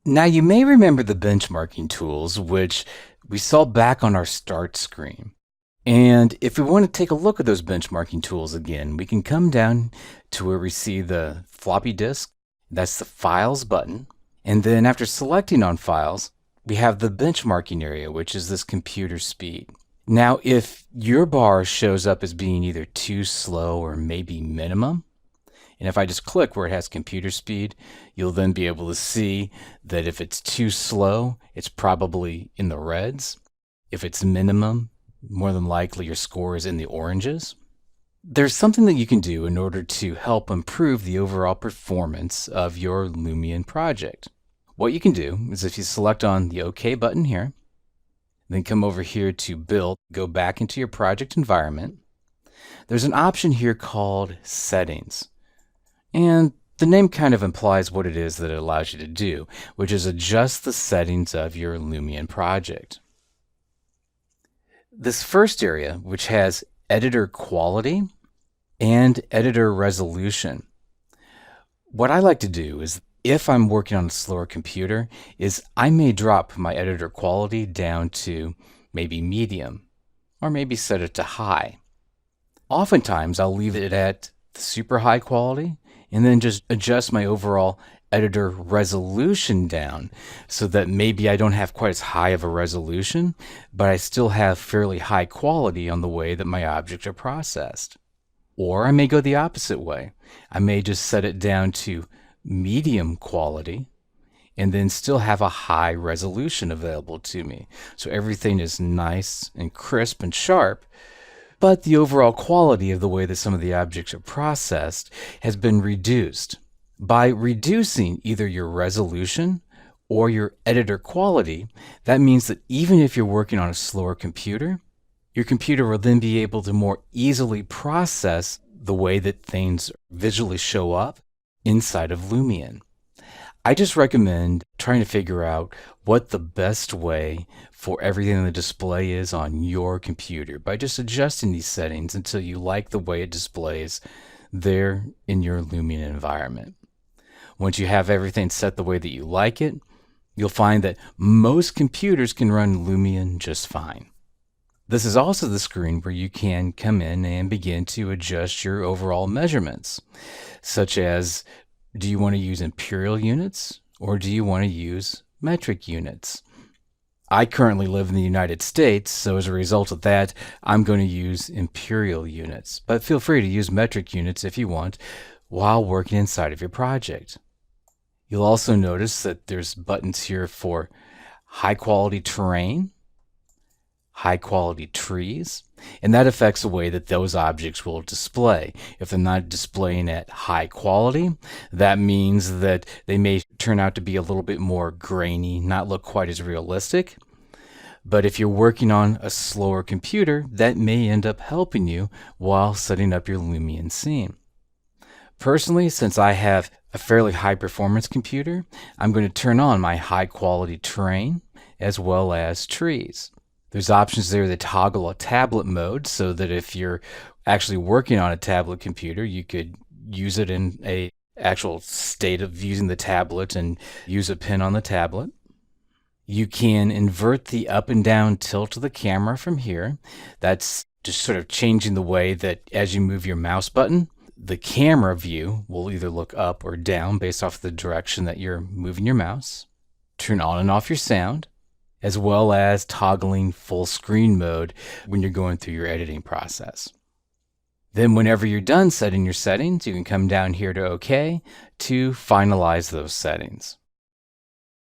Now you may remember the benchmarking tools, which we saw back on our start screen. And if we want to take a look at those benchmarking tools again, we can come down to where we see the floppy disk. That's the Files button. And then after selecting on Files, we have the benchmarking area, which is this computer speed. Now, if your bar shows up as being either too slow or maybe minimum, and if I just click where it has computer speed, you'll then be able to see that if it's too slow, it's probably in the reds. If it's minimum, more than likely your score is in the oranges. There's something that you can do in order to help improve the overall performance of your Lumion project. What you can do is if you select on the OK button here, then come over here to Build, go back into your project environment. There's an option here called Settings. And the name kind of implies what it is that it allows you to do, which is adjust the settings of your Lumion project. This first area, which has editor quality and editor resolution. What I like to do is, if I'm working on a slower computer, is I may drop my editor quality down to maybe medium, or maybe set it to high. Oftentimes, I'll leave it at the super high quality, and then just adjust my overall editor resolution down so that maybe I don't have quite as high of a resolution, but I still have fairly high quality on the way that my objects are processed. Or I may go the opposite way. I may just set it down to medium quality and then still have a high resolution available to me. So everything is nice and crisp and sharp, but the overall quality of the way that some of the objects are processed has been reduced. By reducing either your resolution or your editor quality, that means that even if you're working on a slower computer, your computer will then be able to more easily process the way that things visually show up inside of Lumion. I just recommend trying to figure out what the best way for everything on the display is on your computer by just adjusting these settings until you like the way it displays there in your Lumion environment. Once you have everything set the way that you like it, you'll find that most computers can run Lumion just fine. This is also the screen where you can come in and begin to adjust your overall measurements, such as, do you want to use imperial units or do you want to use metric units? I currently live in the United States, so as a result of that, I'm going to use imperial units, but feel free to use metric units if you want while working inside of your project. You'll also notice that there's buttons here for high quality terrain, high quality trees, and that affects the way that those objects will display. If they're not displaying at high quality, that means that they may turn out to be a little bit more grainy, not look quite as realistic. But if you're working on a slower computer, that may end up helping you while setting up your Lumion scene. Personally, since I have a fairly high performance computer, I'm going to turn on my high quality terrain as well as trees. There's options there to toggle a tablet mode so that if you're actually working on a tablet computer, you could use it in a actual state of using the tablet and use a pen on the tablet. You can invert the up and down tilt of the camera from here. That's just sort of changing the way that as you move your mouse button, the camera view will either look up or down based off the direction that you're moving your mouse. Turn on and off your sound, as well as toggling full screen mode when you're going through your editing process. Then whenever you're done setting your settings, you can come down here to OK to finalize those settings.